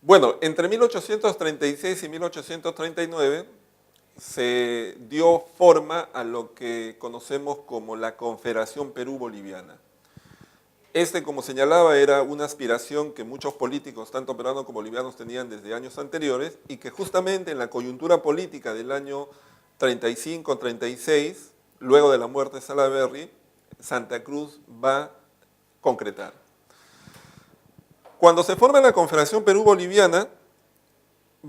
Bueno, entre 1836 y 1839 se dio forma a lo que conocemos como la Confederación Perú-Boliviana. Como señalaba, era una aspiración que muchos políticos, tanto peruanos como bolivianos, tenían desde años anteriores y que justamente en la coyuntura política del año 35-36, luego de la muerte de Salaverry, Santa Cruz va a concretar. Cuando se forma la Confederación Perú-Boliviana,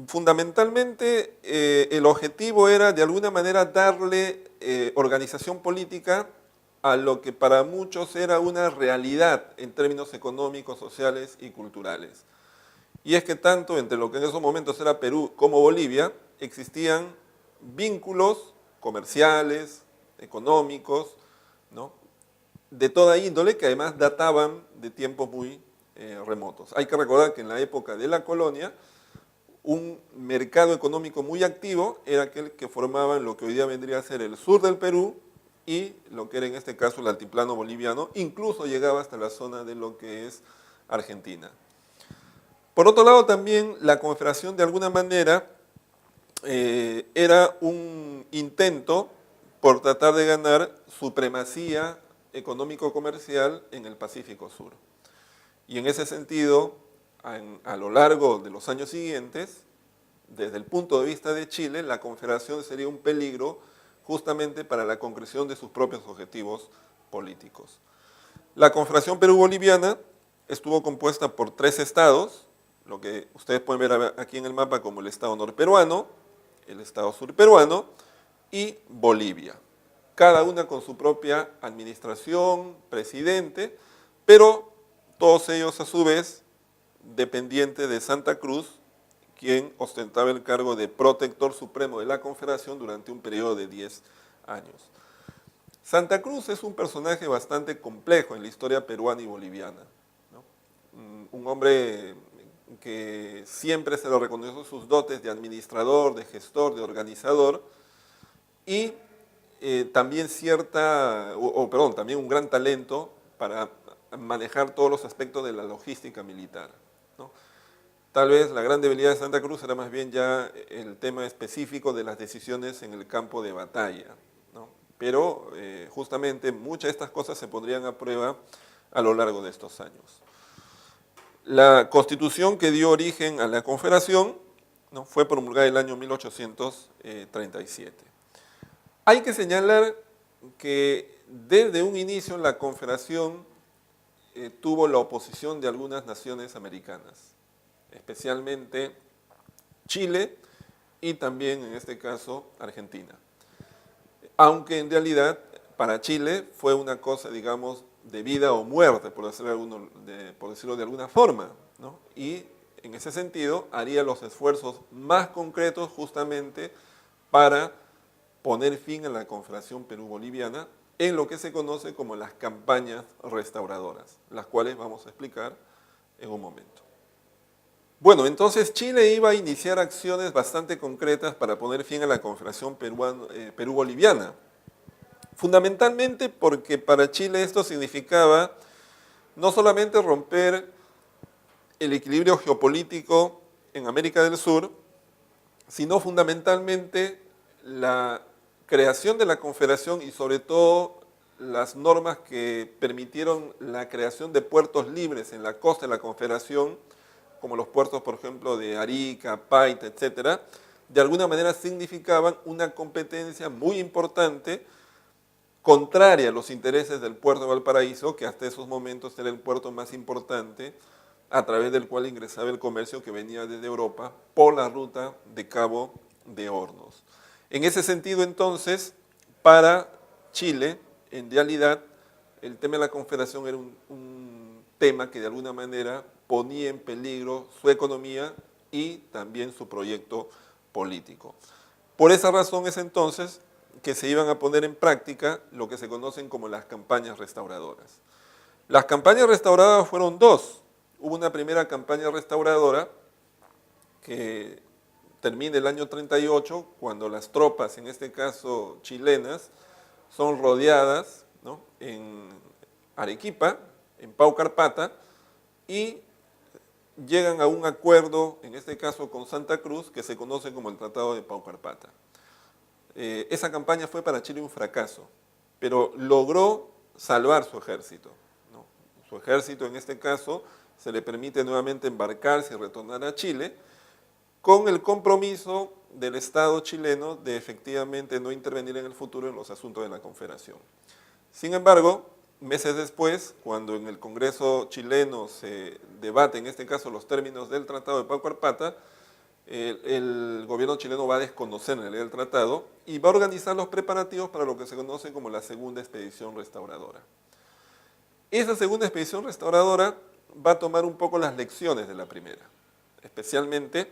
fundamentalmente el objetivo era de alguna manera darle organización política a lo que para muchos era una realidad en términos económicos, sociales y culturales. Y es que tanto entre lo que en esos momentos era Perú como Bolivia existían vínculos comerciales, económicos, ¿no?, de toda índole que además databan de tiempos muy remotos. Hay que recordar que en la época de la colonia, un mercado económico muy activo era aquel que formaban lo que hoy día vendría a ser el sur del Perú y lo que era en este caso el altiplano boliviano, incluso llegaba hasta la zona de lo que es Argentina. Por otro lado también la Confederación de alguna manera era un intento por tratar de ganar supremacía económico-comercial en el Pacífico Sur. Y en ese sentido, a lo largo de los años siguientes, desde el punto de vista de Chile, la Confederación sería un peligro justamente para la concreción de sus propios objetivos políticos. La Confederación Perú-Boliviana estuvo compuesta por 3 estados, lo que ustedes pueden ver aquí en el mapa como el estado norperuano, el estado surperuano y Bolivia. Cada una con su propia administración, presidente, pero todos ellos a su vez dependientes de Santa Cruz, quien ostentaba el cargo de protector supremo de la Confederación durante un periodo de 10 años. Santa Cruz es un personaje bastante complejo en la historia peruana y boliviana, ¿no? Un hombre que siempre se le reconoció sus dotes de administrador, de gestor, de organizador y también también un gran talento para manejar todos los aspectos de la logística militar, ¿no? Tal vez la gran debilidad de Santa Cruz era más bien ya el tema específico de las decisiones en el campo de batalla, ¿no? Pero justamente muchas de estas cosas se pondrían a prueba a lo largo de estos años. La constitución que dio origen a la Confederación, ¿no?, fue promulgada en el año 1837. Hay que señalar que desde un inicio la Confederación tuvo la oposición de algunas naciones americanas, especialmente Chile y también en este caso Argentina. Aunque en realidad para Chile fue una cosa, digamos, de vida o muerte, por decirlo de alguna forma, ¿no? Y en ese sentido haría los esfuerzos más concretos justamente para poner fin a la Confederación Perú-Boliviana en lo que se conoce como las campañas restauradoras, las cuales vamos a explicar en un momento. Bueno, entonces Chile iba a iniciar acciones bastante concretas para poner fin a la Confederación Perú-Boliviana, fundamentalmente porque para Chile esto significaba no solamente romper el equilibrio geopolítico en América del Sur, sino fundamentalmente la creación de la Confederación y sobre todo las normas que permitieron la creación de puertos libres en la costa de la Confederación, como los puertos, por ejemplo, de Arica, Paita, etcétera, de alguna manera significaban una competencia muy importante, contraria a los intereses del puerto de Valparaíso, que hasta esos momentos era el puerto más importante, a través del cual ingresaba el comercio que venía desde Europa por la ruta de Cabo de Hornos. En ese sentido, entonces, para Chile, en realidad, el tema de la Confederación era un tema que de alguna manera ponía en peligro su economía y también su proyecto político. Por esa razón es entonces que se iban a poner en práctica lo que se conocen como las campañas restauradoras. Las campañas restauradoras fueron 2. Hubo una primera campaña restauradora que termina el año 38, cuando las tropas, en este caso chilenas, son rodeadas, ¿no?, en Arequipa, en Paucarpata, y llegan a un acuerdo, en este caso con Santa Cruz, que se conoce como el Tratado de Paucarpata. Esa campaña fue para Chile un fracaso, pero logró salvar su ejército, ¿no? Su ejército, en este caso, se le permite nuevamente embarcarse y retornar a Chile, con el compromiso del Estado chileno de efectivamente no intervenir en el futuro en los asuntos de la Confederación. Sin embargo, meses después, cuando en el Congreso chileno se debate, en este caso, los términos del Tratado de Paucarpata, el gobierno chileno va a desconocer en la ley del tratado y va a organizar los preparativos para lo que se conoce como la segunda expedición restauradora. Esa segunda expedición restauradora va a tomar un poco las lecciones de la primera. Especialmente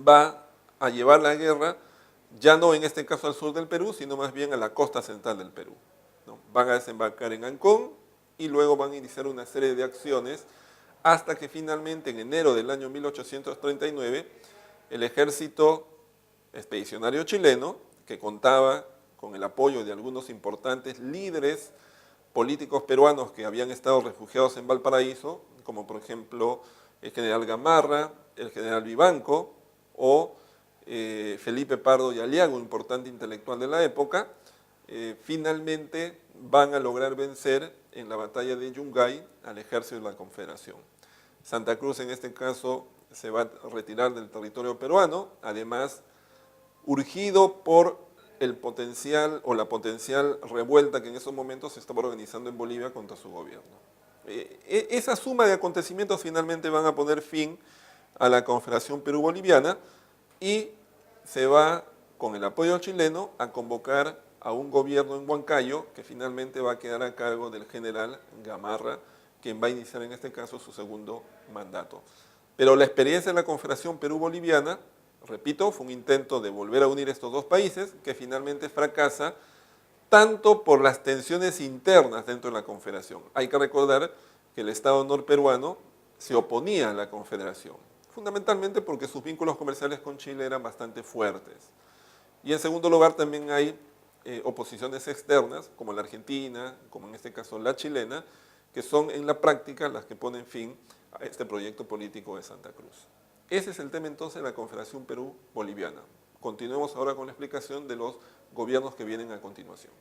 va a llevar la guerra ya no en este caso al sur del Perú, sino más bien a la costa central del Perú, ¿no? Van a desembarcar en Ancón y luego van a iniciar una serie de acciones hasta que finalmente en enero del año 1839 el ejército expedicionario chileno, que contaba con el apoyo de algunos importantes líderes políticos peruanos que habían estado refugiados en Valparaíso, como por ejemplo el general Gamarra, el general Vivanco o Felipe Pardo y Aliaga, un importante intelectual de la época, finalmente van a lograr vencer en la batalla de Yungay al ejército de la Confederación. Santa Cruz en este caso se va a retirar del territorio peruano, además urgido por el potencial o la potencial revuelta que en esos momentos se estaba organizando en Bolivia contra su gobierno. Esa suma de acontecimientos finalmente van a poner fin a la Confederación Perú-Boliviana y se va, con el apoyo chileno, a convocar a un gobierno en Huancayo que finalmente va a quedar a cargo del general Gamarra, quien va a iniciar en este caso su segundo mandato. Pero la experiencia de la Confederación Perú-Boliviana, repito, fue un intento de volver a unir estos dos países que finalmente fracasa tanto por las tensiones internas dentro de la Confederación. Hay que recordar que el Estado norperuano se oponía a la Confederación, fundamentalmente porque sus vínculos comerciales con Chile eran bastante fuertes. Y en segundo lugar también hay oposiciones externas, como la argentina, como en este caso la chilena, que son en la práctica las que ponen fin a este proyecto político de Santa Cruz. Ese es el tema entonces de la Confederación Perú-Boliviana. Continuemos ahora con la explicación de los gobiernos que vienen a continuación.